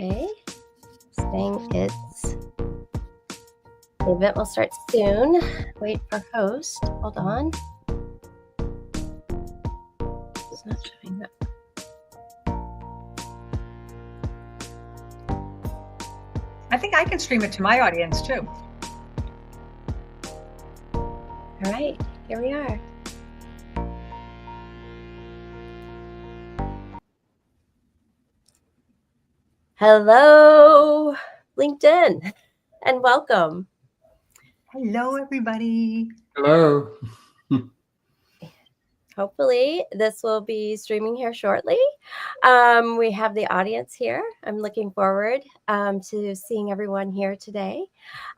Okay, saying it's the event will start soon. Wait for host. Hold on. It's not showing up. I think I can stream it to my audience too. All right, here we are. Hello, LinkedIn, and welcome. Hello, everybody. Hello. Hopefully this will be streaming here shortly. We have the audience here. I'm looking forward to seeing everyone here today.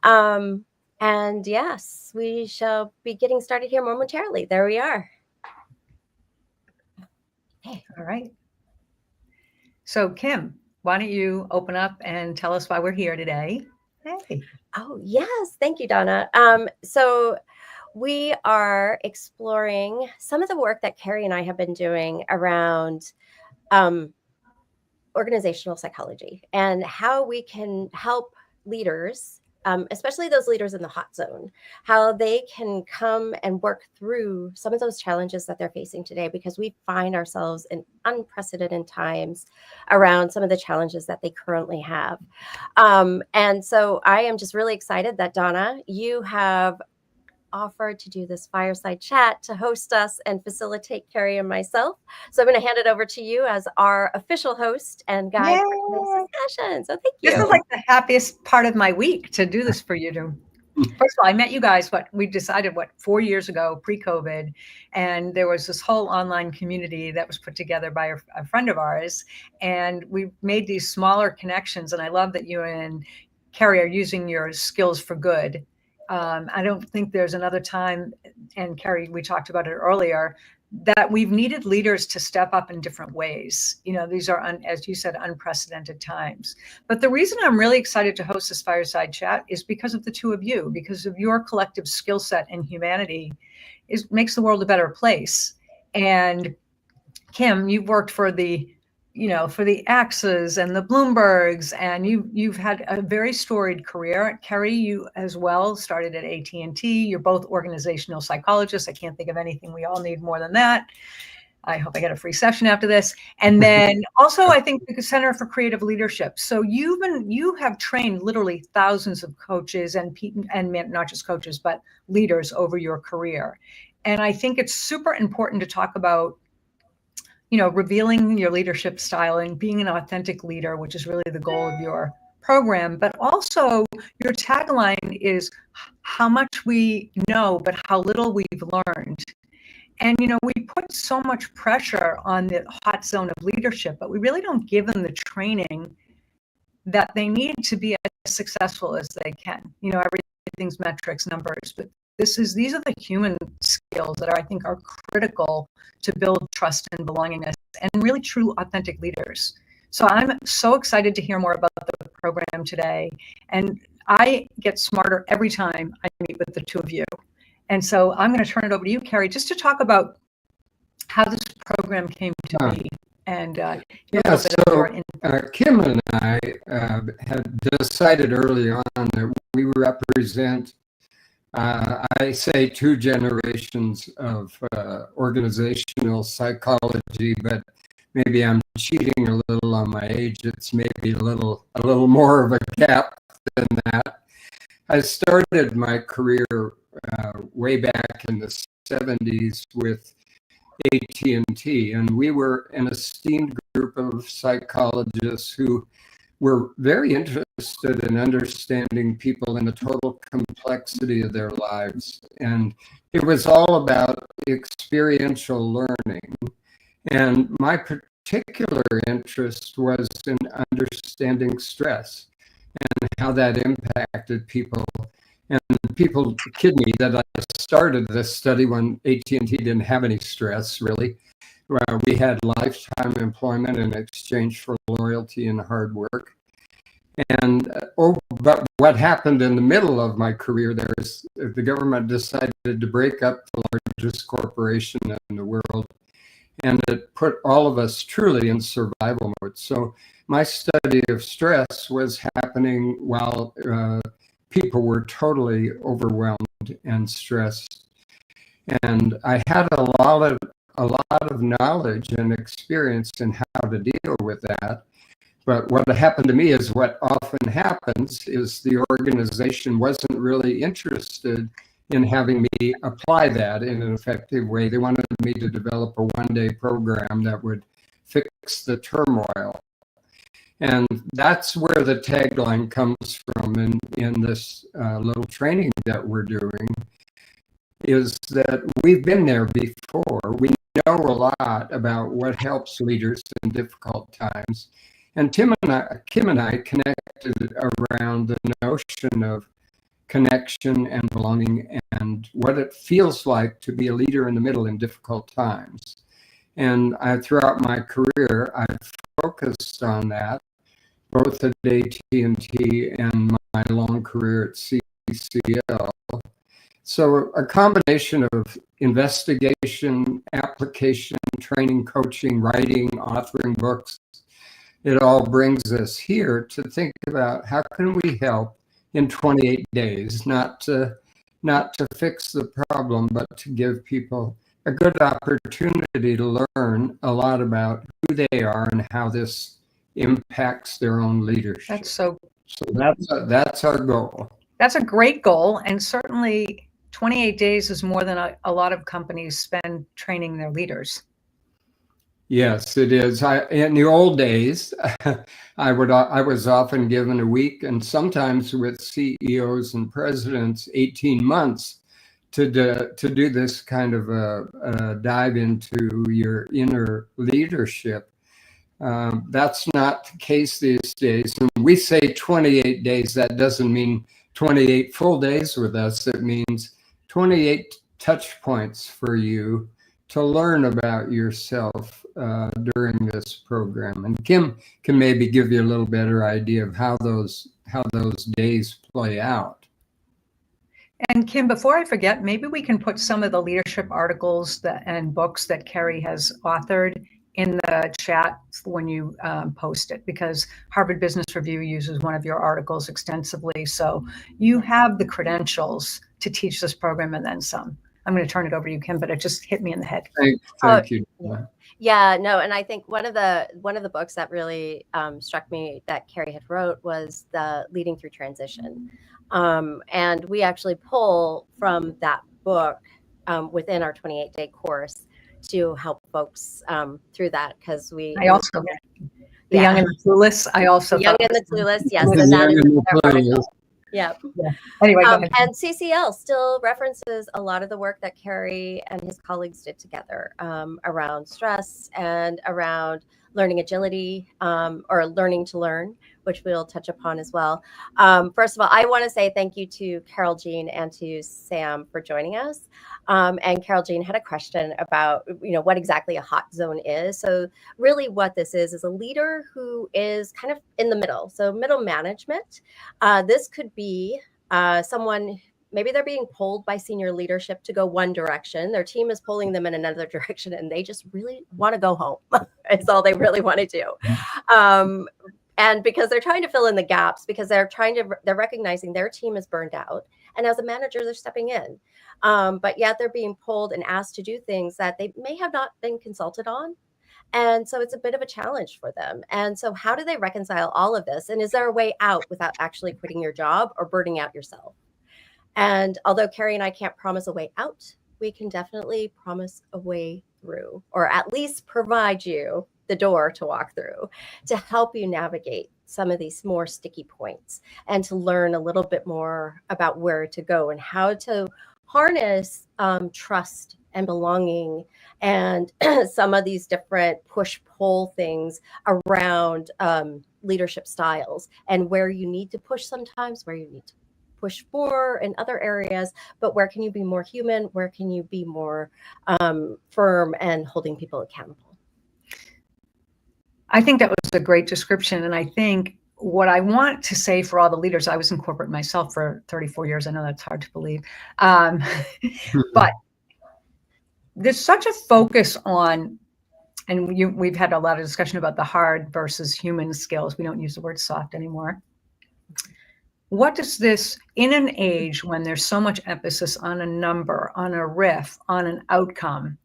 And yes, we shall be getting started here momentarily. There we are. Hey. All right. So Kim, why don't you open up and tell us why we're here today? Hey. Oh, yes. Thank you, Donna. So we are exploring some of the work that Kerry and I have been doing around organizational psychology and how we can help leaders, especially those leaders in the hot zone, how they can come and work through some of those challenges that they're facing today, because we find ourselves in unprecedented times around some of the challenges that they currently have. And so I am just really excited that, Donna, you have offered to do this fireside chat to host us and facilitate Kerry and myself. So I'm going to hand it over to you as our official host and guide for this discussion. So thank you. This is like the happiest part of my week to do this for you. First of all, I met you guys, we decided 4 years ago, pre-COVID, and there was this whole online community that was put together by a friend of ours, and we made these smaller connections, and I love that you and Kerry are using your skills for good. I don't think there's another time, and Kerry, we talked about it earlier, that we've needed leaders to step up in different ways. You know, these are, as you said, unprecedented times. But the reason I'm really excited to host this fireside chat is because of the two of you, because of your collective skill set and humanity makes the world a better place. And Kim, you've worked for the Axes and the Bloombergs, and you've had a very storied career. Kerry, you as well started at AT&T. You're both organizational psychologists. I can't think of anything we all need more than that. I hope I get a free session after this. And then also, I think the Center for Creative Leadership. So you have trained literally thousands of coaches and not just coaches, but leaders over your career. And I think it's super important to talk about revealing your leadership style and being an authentic leader, which is really the goal of your program. But also your tagline is how much we know, but how little we've learned. And, we put so much pressure on the hot zone of leadership, but we really don't give them the training that they need to be as successful as they can. Everything's metrics, numbers, but these are the human skills that I think are critical to build trust and belongingness and really true, authentic leaders. So I'm so excited to hear more about the program today. And I get smarter every time I meet with the two of you. And so I'm going to turn it over to you, Kerry, just to talk about how this program came to be. And Kim and I had decided early on that we represent I say two generations of organizational psychology, but maybe I'm cheating a little on my age. It's maybe a little more of a gap than that. I started my career way back in the 70s with AT&T, and we were an esteemed group of psychologists who were very interested in understanding people in the total complexity of their lives. And it was all about experiential learning. And my particular interest was in understanding stress and how that impacted people. And people kid me that I started this study when AT&T didn't have any stress, really. We had lifetime employment in exchange for loyalty and hard work. And but what happened in the middle of my career there is the government decided to break up the largest corporation in the world and it put all of us truly in survival mode. So my study of stress was happening while people were totally overwhelmed and stressed. And I had a lot of knowledge and experience in how to deal with that. But what happened to me is what often happens is the organization wasn't really interested in having me apply that in an effective way. They wanted me to develop a one-day program that would fix the turmoil. And that's where the tagline comes from in this little training that we're doing, is that we've been there before. We know a lot about what helps leaders in difficult times. And Kim and I connected around the notion of connection and belonging and what it feels like to be a leader in the middle in difficult times. And throughout my career, I've focused on that, both at AT&T and my long career at CCL. So a combination of investigation, application, training, coaching, writing, authoring books, it all brings us here to think about how can we help in 28 days, not to fix the problem, but to give people a good opportunity to learn a lot about who they are and how this impacts their own leadership. So that's our goal. That's a great goal, and certainly 28 days is more than a lot of companies spend training their leaders. Yes, it is. In the old days, I was often given a week, and sometimes with CEOs and presidents, 18 months to do this kind of a dive into your inner leadership. That's not the case these days. And we say 28 days. That doesn't mean 28 full days with us. It means 28 touch points for you to learn about yourself during this program. And Kim can maybe give you a little better idea of how those days play out. And Kim, before I forget, maybe we can put some of the leadership articles and books that Kerry has authored in the chat when you post it, because Harvard Business Review uses one of your articles extensively. So you have the credentials to teach this program and then some. I'm going to turn it over to you, Kim, but it just hit me in the head. Thank you. Yeah, no, and I think one of the books that really struck me that Kerry had wrote was the Leading Through Transition, and we actually pull from that book within our 28-day course to help folks through that, because I also the Young and the Clueless. I also the Young and the Clueless. Yes, The and that Young is and the their article. Clueless. Yeah. Anyway, go ahead. And CCL still references a lot of the work that Kerry and his colleagues did together around stress and around learning agility, or learning to learn, which we'll touch upon as well. First of all, I want to say thank you to Carol Jean and to Sam for joining us. And Carol Jean had a question about, what exactly a hot zone is. So really what this is a leader who is kind of in the middle. So middle management. This could be someone, maybe they're being pulled by senior leadership to go one direction. Their team is pulling them in another direction, and they just really want to go home. It's all they really want to do. And because they're trying to fill in the gaps, because they're recognizing their team is burned out. And as a manager, they're stepping in. But yet they're being pulled and asked to do things that they may have not been consulted on. And so it's a bit of a challenge for them. And so how do they reconcile all of this? And is there a way out without actually quitting your job or burning out yourself? And although Kerry and I can't promise a way out, we can definitely promise a way through, or at least provide you the door to walk through to help you navigate some of these more sticky points and to learn a little bit more about where to go and how to harness trust and belonging and some of these different push-pull things around leadership styles, and where you need to push sometimes, where you need to push more in other areas, but where can you be more human? Where can you be more firm and holding people accountable? I think that was a great description. And I think what I want to say for all the leaders, I was in corporate myself for 34 years. I know that's hard to believe. But there's such a focus on and we've had a lot of discussion about the hard versus human skills. We don't use the word soft anymore. What does this, in an age when there's so much emphasis on a number, on a riff, on an outcome,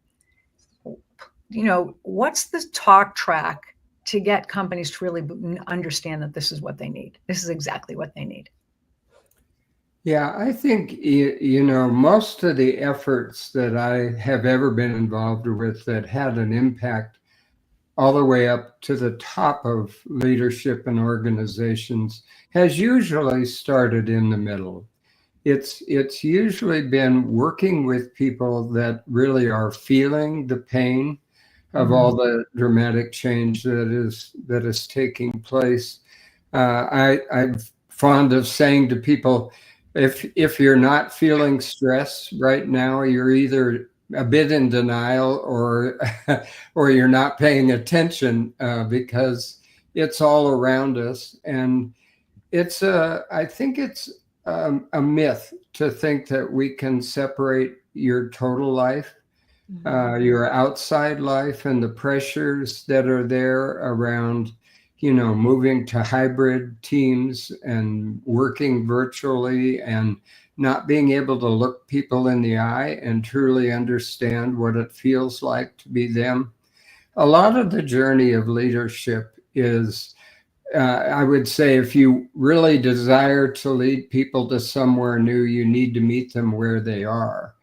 what's the talk track to get companies to really understand that this is what they need? This is exactly what they need. Yeah, I think, most of the efforts that I have ever been involved with that had an impact all the way up to the top of leadership and organizations has usually started in the middle. It's usually been working with people that really are feeling the pain of all the dramatic change that is taking place. I'm fond of saying to people, if you're not feeling stress right now, you're either a bit in denial or or you're not paying attention, because it's all around us. And I think it's a myth to think that we can separate your total life, your outside life, and the pressures that are there around, moving to hybrid teams and working virtually and not being able to look people in the eye and truly understand what it feels like to be them. A lot of the journey of leadership is, I would say, if you really desire to lead people to somewhere new, you need to meet them where they are.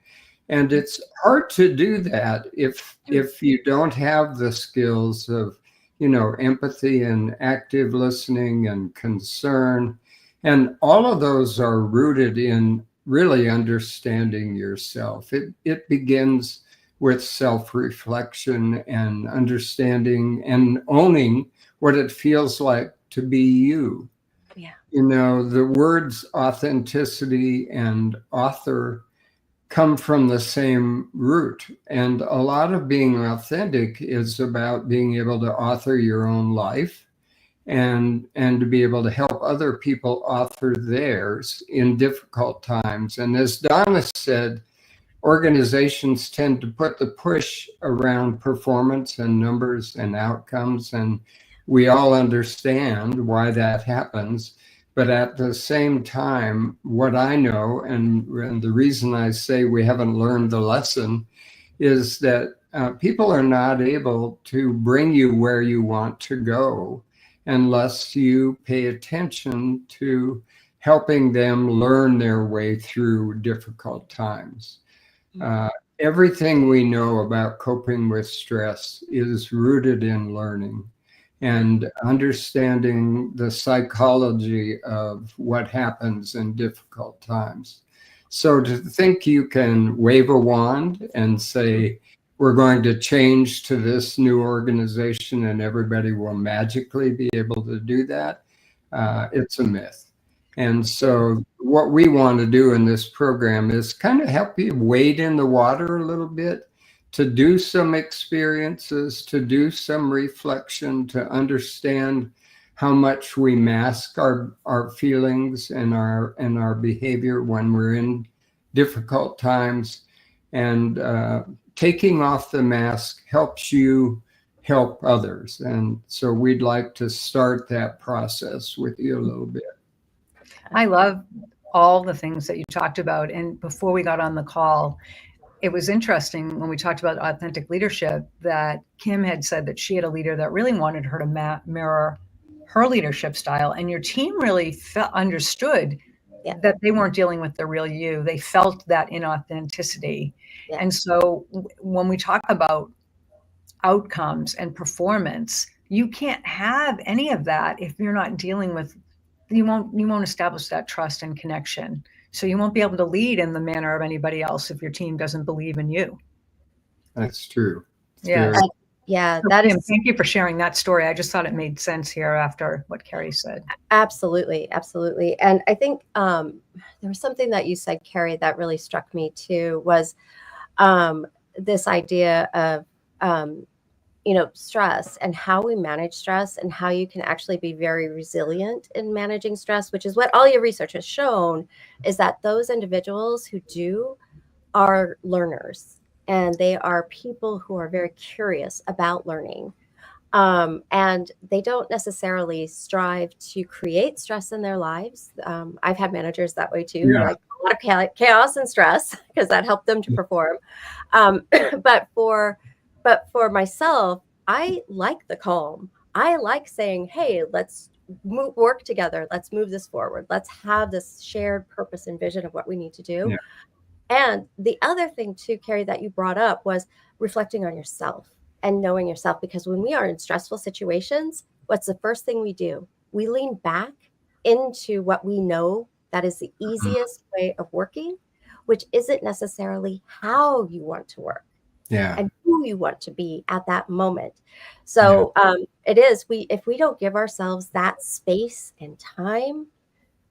And it's hard to do that if you don't have the skills of, empathy and active listening and concern. And all of those are rooted in really understanding yourself. It begins with self-reflection and understanding and owning what it feels like to be you. Yeah. The words authenticity and author come from the same root. And a lot of being authentic is about being able to author your own life and to be able to help other people author theirs in difficult times. And as Donna said, organizations tend to put the push around performance and numbers and outcomes, and we all understand why that happens. But at the same time, what I know, and the reason I say we haven't learned the lesson, is that people are not able to bring you where you want to go unless you pay attention to helping them learn their way through difficult times. Everything we know about coping with stress is rooted in learning and understanding the psychology of what happens in difficult times. So to think you can wave a wand and say, we're going to change to this new organization and everybody will magically be able to do that, it's a myth. And so what we want to do in this program is kind of help you wade in the water a little bit, to do some experiences, to do some reflection, to understand how much we mask our feelings and our behavior when we're in difficult times. And taking off the mask helps you help others. And so we'd like to start that process with you a little bit. I love all the things that you talked about. And before we got on the call, it was interesting when we talked about authentic leadership that Kim had said that she had a leader that really wanted her to mirror her leadership style. And your team really understood that they weren't dealing with the real you. They felt that inauthenticity. Yeah. And so when we talk about outcomes and performance, you can't have any of that if you're not dealing with, you won't establish that trust and connection. So you won't be able to lead in the manner of anybody else if your team doesn't believe in you. That's true. Yeah. Yeah, that is. Thank you for sharing that story. I just thought it made sense here after what Kerry said. Absolutely, absolutely. And I think there was something that you said, Kerry, that really struck me too, was this idea of stress and how we manage stress and how you can actually be very resilient in managing stress, which is what all your research has shown, is that those individuals who do are learners and they are people who are very curious about learning. And they don't necessarily strive to create stress in their lives. I've had managers that way too, Yeah. like a lot of chaos and stress because that helped them to perform. But for myself, I like the calm. I like saying, "Hey, let's work together. Let's move this forward. Let's have this shared purpose and vision of what we need to do." Yeah. And the other thing too, Kerry, that you brought up was reflecting on yourself and knowing yourself. Because when we are in stressful situations, what's the first thing we do? We lean back into what we know that is the easiest way of working, which isn't necessarily how you want to work Yeah. and who you want to be at that moment. So it is, if we don't give ourselves that space and time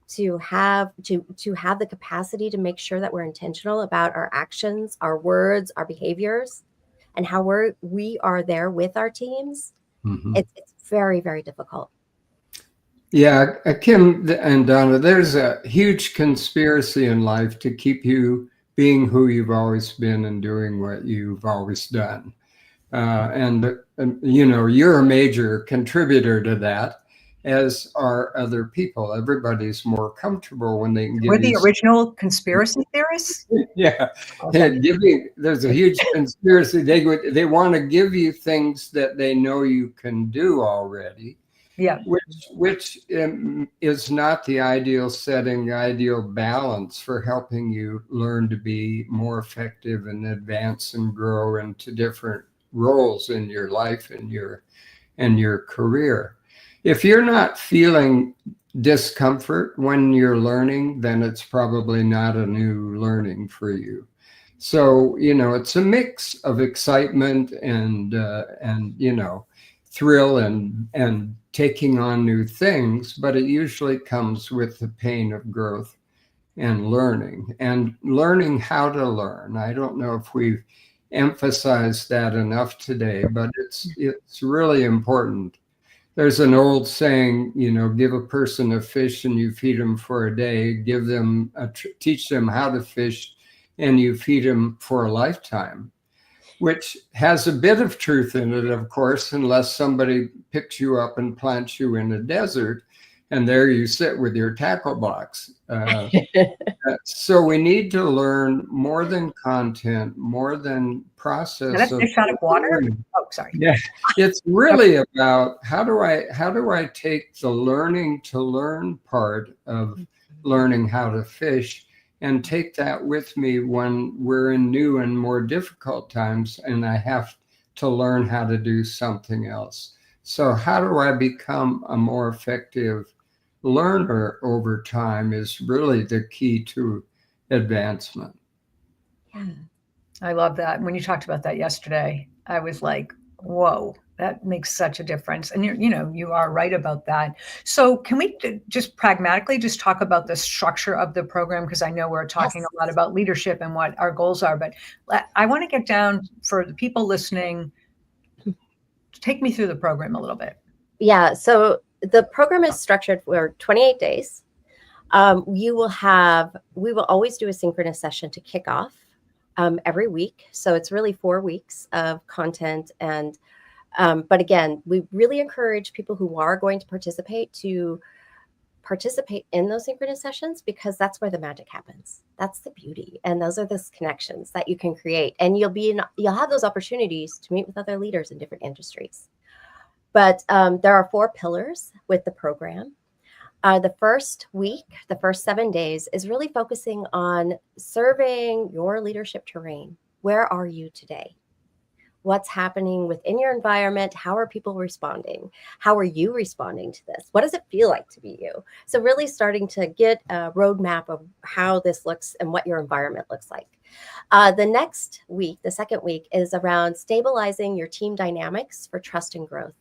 to have the capacity to make sure that we're intentional about our actions, our words, our behaviors, and how we are there with our teams, it's very, very difficult. Yeah, Kim and Donna, there's a huge conspiracy in life to keep you being who you've always been and doing what you've always done. And you know, you're a major contributor to that, as are other people. Everybody's more comfortable when they can give We're the you. original conspiracy theorists. Yeah, Okay. there's a huge conspiracy. They want to give you things that they know you can do already. Yeah. Which is not the ideal setting, ideal balance for helping you learn to be more effective and advance and grow into different roles in your life and your career. If you're not feeling discomfort when you're learning, then it's probably not a new learning for you. So, you know, it's a mix of excitement and you know, thrill and taking on new things, but it usually comes with the pain of growth and learning how to learn. I don't know if we've emphasized that enough today, but it's really important. There's an old saying, you know, give a person a fish and you feed them for a day, teach them how to fish and you feed them for a lifetime, which has a bit of truth in it, of course, unless somebody picks you up and plants you in a desert, and there you sit with your tackle box. So we need to learn more than content, more than process. Is that a fish out of water? Oh, sorry. Yeah, it's really about how do I take the learning to learn part of learning how to fish and take that with me when we're in new and more difficult times and I have to learn how to do something else. So how do I become a more effective learner over time is really the key to advancement. Yeah. I love that. When you talked about that yesterday, I was like, whoa, that makes such a difference. And you are right about that. So can we just pragmatically just talk about the structure of the program? Because I know we're talking a lot about leadership and what our goals are, but I want to get down for the people listening. Take me through the program a little bit. Yeah. So the program is structured for 28 days. We will always do a synchronous session to kick off every week. So it's really 4 weeks of content. And but again, we really encourage people who are going to participate in those synchronous sessions, because that's where the magic happens. That's the beauty. And those are the connections that you can create. And you'll have those opportunities to meet with other leaders in different industries. But there are 4 pillars with the program. The first week, the first 7 days, is really focusing on surveying your leadership terrain. Where are you today? What's happening within your environment? How are people responding? How are you responding to this? What does it feel like to be you? So really starting to get a roadmap of how this looks and what your environment looks like. The next week, the second week, is around stabilizing your team dynamics for trust and growth.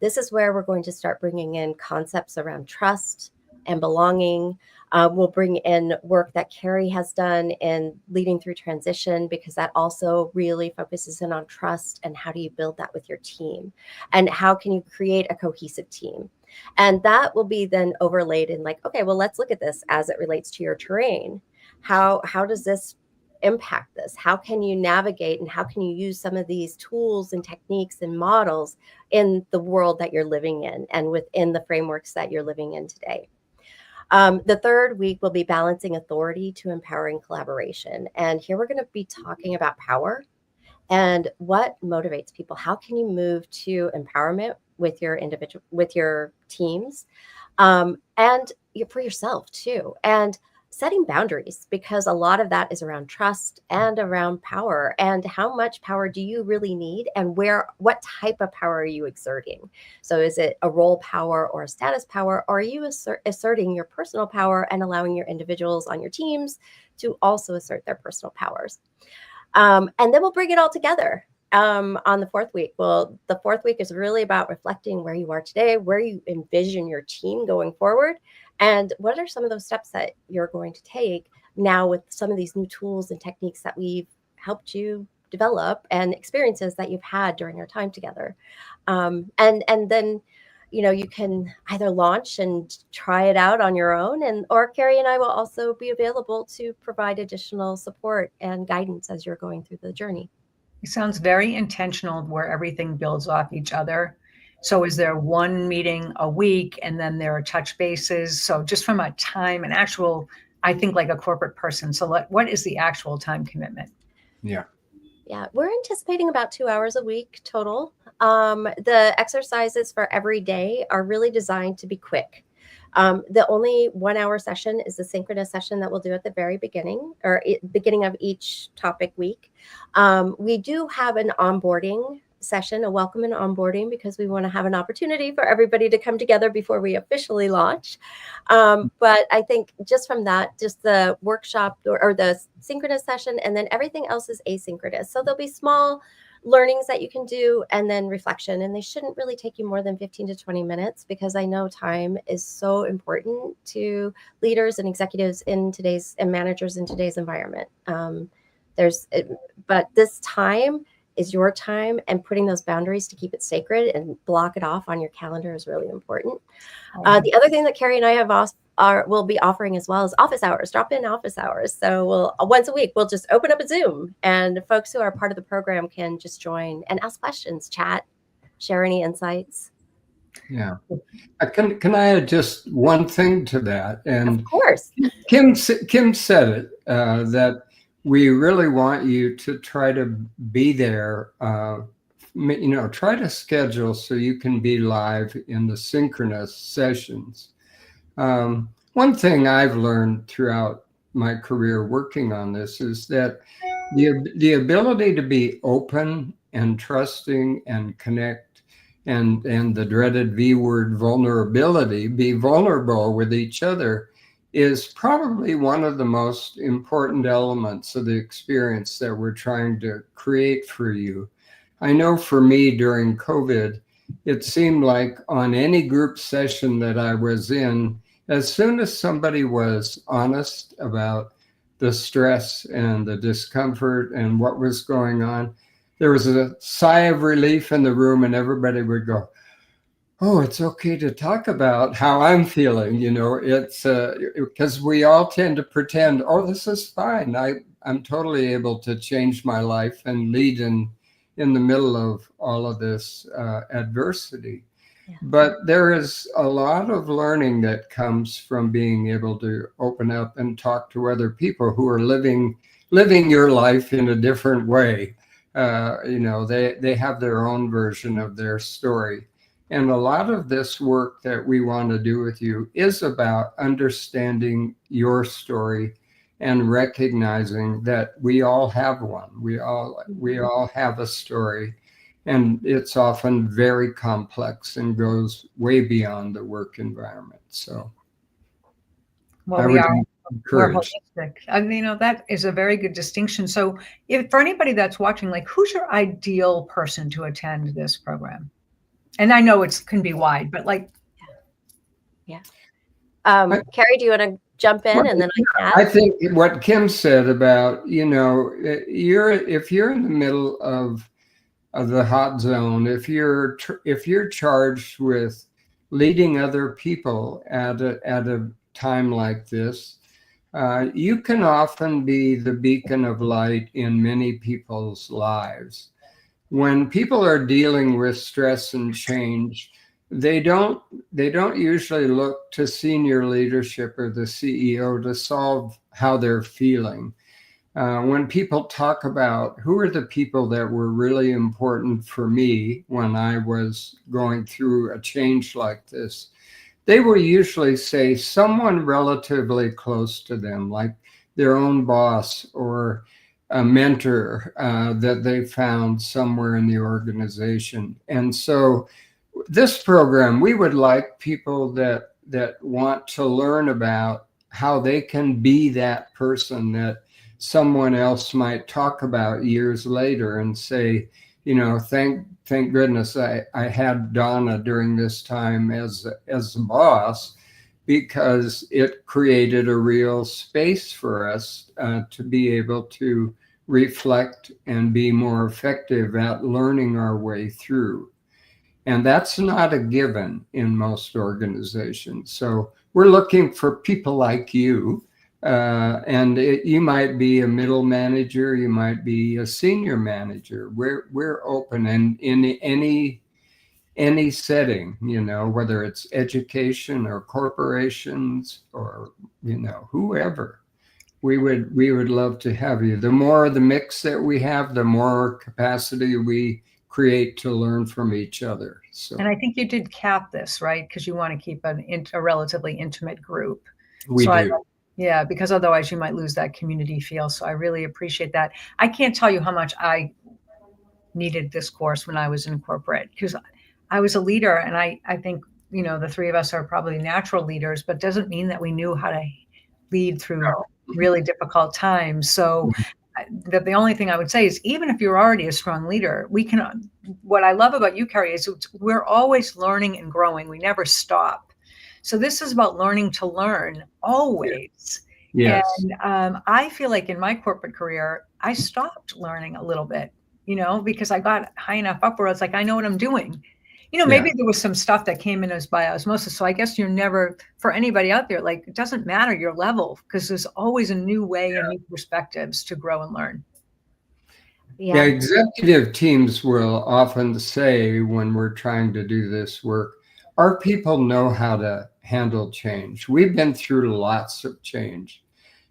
This is where we're going to start bringing in concepts around trust and belonging. We'll bring in work that Kerry has done in leading through transition, because that also really focuses in on trust and how do you build that with your team and how can you create a cohesive team. And that will be then overlaid in like, okay, well, let's look at this as it relates to your terrain. How does this impact this? How can you navigate and how can you use some of these tools and techniques and models in the world that you're living in and within the frameworks that you're living in today? The third week will be balancing authority to empowering collaboration. And here we're going to be talking about power and what motivates people. How can you move to empowerment with your individual, with your teams, and for yourself too, and setting boundaries, because a lot of that is around trust and around power, and how much power do you really need, and what type of power are you exerting? So is it a role power or a status power, or are you asserting your personal power and allowing your individuals on your teams to also assert their personal powers? And then we'll bring it all together on the fourth week. Well, the fourth week is really about reflecting where you are today, where you envision your team going forward, and what are some of those steps that you're going to take now with some of these new tools and techniques that we've helped you develop and experiences that you've had during your time together. And then, you can either launch and try it out on your own, or Kerry and I will also be available to provide additional support and guidance as you're going through the journey. It sounds very intentional where everything builds off each other. So is there one meeting a week and then there are touch bases? So just from a time and actual, I think like a corporate person. So what is the actual time commitment? Yeah. Yeah, we're anticipating about 2 hours a week total. The exercises for every day are really designed to be quick. The only 1 hour session is the synchronous session that we'll do at the very beginning, or beginning of each topic week. We do have an onboarding session, a welcome and onboarding, because we want to have an opportunity for everybody to come together before we officially launch. But I think just from that, just the workshop or the synchronous session, and then everything else is asynchronous. So there'll be small learnings that you can do, and then reflection, and they shouldn't really take you more than 15 to 20 minutes, because I know time is so important to leaders and executives and managers in today's environment. But this time is your time, and putting those boundaries to keep it sacred and block it off on your calendar is really important. The other thing that Kerry and I will be offering as well is office hours, drop-in office hours. So once a week, we'll just open up a Zoom, and folks who are part of the program can just join and ask questions, chat, share any insights. Yeah. Can I add just one thing to that? And of course. Kim said it, that we really want you to try to be there, try to schedule so you can be live in the synchronous sessions. One thing I've learned throughout my career working on this is that the ability to be open and trusting and connect, and the dreaded V word, vulnerability, be vulnerable with each other, is probably one of the most important elements of the experience that we're trying to create for you. I know for me during COVID, it seemed like on any group session that I was in, as soon as somebody was honest about the stress and the discomfort and what was going on, there was a sigh of relief in the room, and everybody would go, "Oh, it's okay to talk about how I'm feeling." It's because we all tend to pretend, "Oh, this is fine. I'm totally able to change my life and lead in the middle of all of this adversity." Yeah. But there is a lot of learning that comes from being able to open up and talk to other people who are living your life in a different way. They have their own version of their story. And a lot of this work that we want to do with you is about understanding your story and recognizing that we all have one. We all have a story, and it's often very complex and goes way beyond the work environment. So, well, we're holistic. That is a very good distinction. So, for anybody that's watching, who's your ideal person to attend this program? And I know it can be wide, but yeah. Kerry, do you want to jump in, and then I can add? I think what Kim said about, if you're in the middle of the hot zone, if you're charged with leading other people at a time like this, you can often be the beacon of light in many people's lives. When people are dealing with stress and change, they don't usually look to senior leadership or the CEO to solve how they're feeling. When people talk about who are the people that were really important for me when I was going through a change like this, they will usually say someone relatively close to them, like their own boss or a mentor that they found somewhere in the organization. And so this program, we would like people that want to learn about how they can be that person that someone else might talk about years later and say, you know, thank goodness I had Donna during this time as a boss, because it created a real space for us to be able to reflect and be more effective at learning our way through. And that's not a given in most organizations. So we're looking for people like you. You might be a middle manager, you might be a senior manager. We're open in any setting, you know, whether it's education or corporations or, you know, whoever. We would love to have you. The more the mix that we have, the more capacity we create to learn from each other. So, and I think you did cap this, right? Because you want to keep a relatively intimate group. we So do. yeah, because otherwise you might lose that community feel. So I really appreciate that. I can't tell you how much I needed this course when I was in corporate, because I was a leader, and I think, you know, the three of us are probably natural leaders, but doesn't mean that we knew how to lead through really difficult times. So the only thing I would say is, even if you're already a strong leader, we can, what I love about you, Kerry, is we're always learning and growing. We never stop. So this is about learning to learn always. Yes. And I feel like in my corporate career, I stopped learning a little bit, you know, because I got high enough up where I was like, I know what I'm doing. You know, maybe there was some stuff that came in as by osmosis. So I guess you're never, for anybody out there, like, it doesn't matter your level, because there's always a new way and new perspectives to grow and learn. Yeah, executive teams will often say when we're trying to do this work, our people know how to handle change. We've been through lots of change.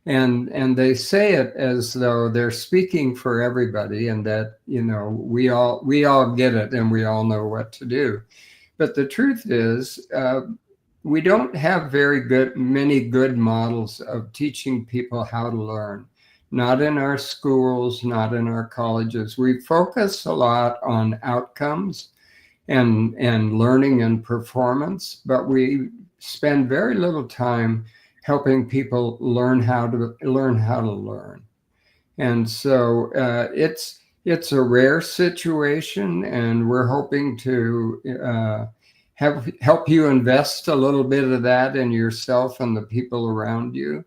And they say it as though they're speaking for everybody, and that, you know, we all get it and we all know what to do. But the truth is, we don't have many good models of teaching people how to learn. Not in our schools, not in our colleges. We focus a lot on outcomes and learning and performance, but we spend very little time helping people learn how to learn. And so it's a rare situation, and we're hoping to help you invest a little bit of that in yourself and the people around you.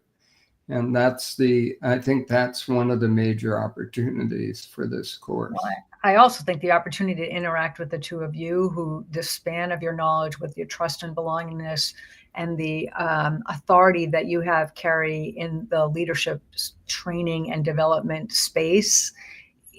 And I think that's one of the major opportunities for this course. Well, I also think the opportunity to interact with the two of you, who the span of your knowledge, with your trust and belongingness, and the authority that you have, Kerry, in the leadership training and development space.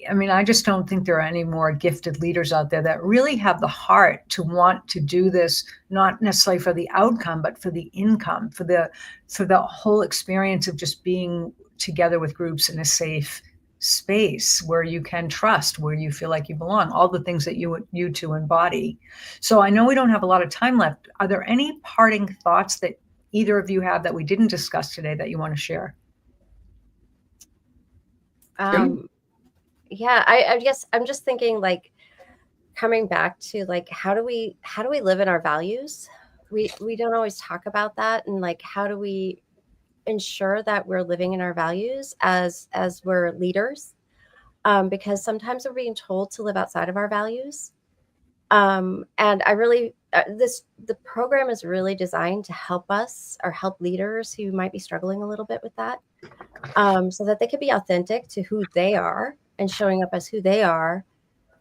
I mean, I just don't think there are any more gifted leaders out there that really have the heart to want to do this, not necessarily for the outcome, but for the income, for the whole experience of just being together with groups in a safe space where you can trust, where you feel like you belong, all the things that you two embody. So I know we don't have a lot of time left. Are there any parting thoughts that either of you have that we didn't discuss today that you want to share? Yeah, I guess I'm just thinking, like, coming back to, like, how do we live in our values? We don't always talk about that, and, like, how do we ensure that we're living in our values as we're leaders? Because sometimes we're being told to live outside of our values. And I really the program is really designed to help us, or help leaders who might be struggling a little bit with that, so that they can be authentic to who they are and showing up as who they are,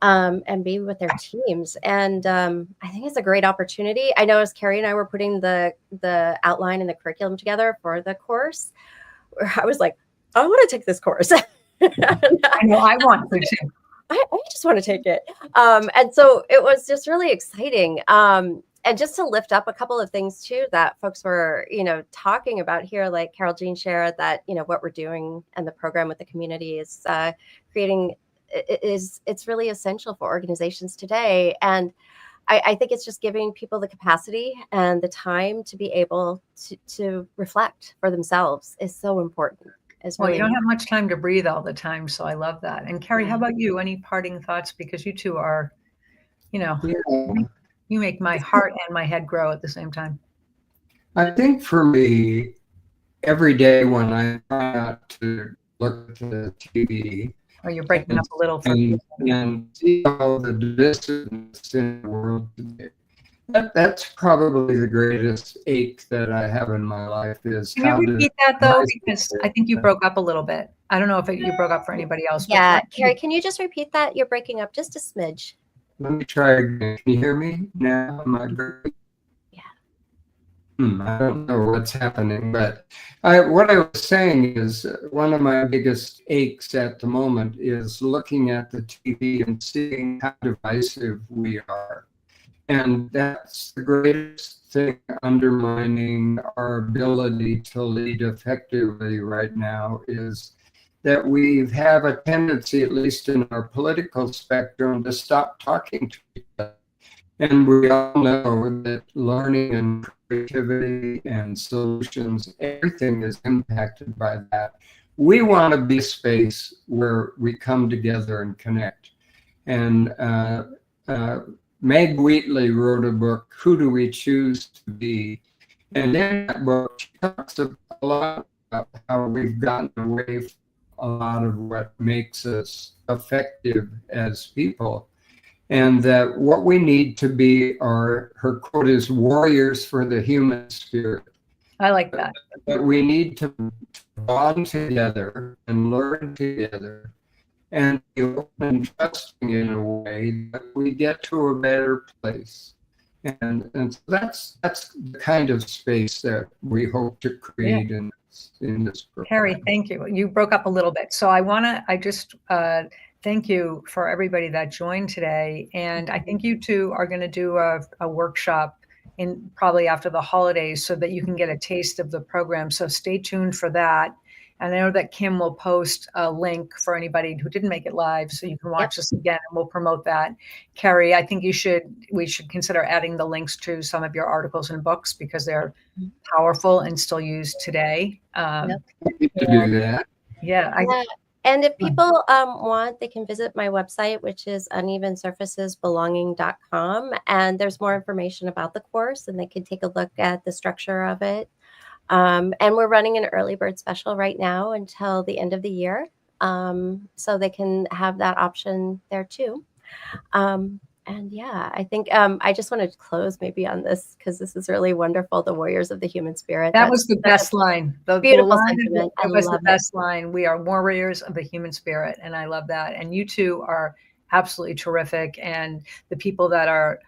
and be with their teams. And I think it's a great opportunity. I know, as Kerry and I were putting the outline and the curriculum together for the course, I was like, I want to take this course. I know, I want to too. I just want to take it. And so it was just really exciting. And just to lift up a couple of things too that folks were, talking about here, like Carol Jean shared that, what we're doing and the program with the community is creating it's really essential for organizations today. And I think it's just giving people the capacity and the time to be able to reflect for themselves is so important. Well, you don't have much time to breathe all the time, so I love that. And Kerry, how Yeah. about you? Any parting thoughts? Because you two are, Yeah. you make my heart and my head grow at the same time. I think for me, every day when I try not to look at the TV, Oh, you're breaking up a little. and see all the divisiveness in the world today. That's probably the greatest ache that I have in my life is Can you how to repeat that though? Because I think you broke up a little bit. I don't know if you broke up for anybody else. Yeah, Kerry, can you just repeat that? You're breaking up just a smidge. Let me try again. Can you hear me now? Am I great? I don't know what's happening, but what I was saying is one of my biggest aches at the moment is looking at the TV and seeing how divisive we are. And that's the greatest thing undermining our ability to lead effectively right now is that we have a tendency, at least in our political spectrum, to stop talking to each other. And we all know that learning and creativity and solutions, everything is impacted by that. We want to be a space where we come together and connect. And Meg Wheatley wrote a book, Who Do We Choose to Be? And in that book, she talks a lot about how we've gotten away from a lot of what makes us effective as people. And that what we need to be are, her quote is, warriors for the human spirit. I like that. That we need to bond together and learn together and be open and trusting in a way that we get to a better place. And so that's the kind of space that we hope to create in this program. Kerry, thank you. You broke up a little bit. So I just thank you for everybody that joined today. And I think you two are going to do a workshop in probably after the holidays so that you can get a taste of the program. So stay tuned for that. And I know that Kim will post a link for anybody who didn't make it live so you can watch this again, and we'll promote that. Kerry, I think we should consider adding the links to some of your articles and books because they're powerful and still used today. To do that. And if people want, they can visit my website, which is unevensurfacesbelonging.com. And there's more information about the course, and they can take a look at the structure of it. And we're running an early bird special right now until the end of the year. So they can have that option there too. And yeah, I think I just want to close maybe on this because this is really wonderful. The warriors of the human spirit. That was the best line. The beautiful line, sentiment. It was the best line. We are warriors of the human spirit. And I love that. And you two are absolutely terrific. And the people that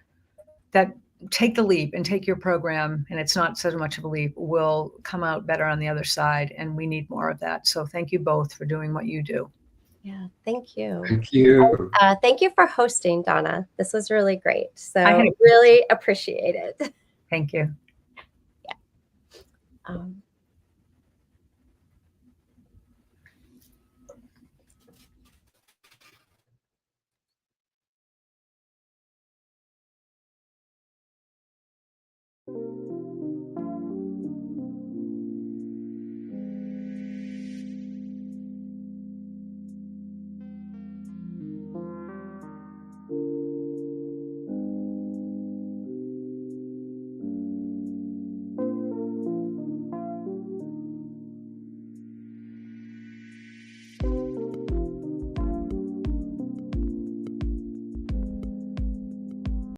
take the leap and take your program, and it's not so much of a leap, will come out better on the other side. And we need more of that. So thank you both for doing what you do. Yeah, thank you. Thank you. Thank you for hosting, Donna. This was really great. So I really appreciate it. Thank you. Yeah.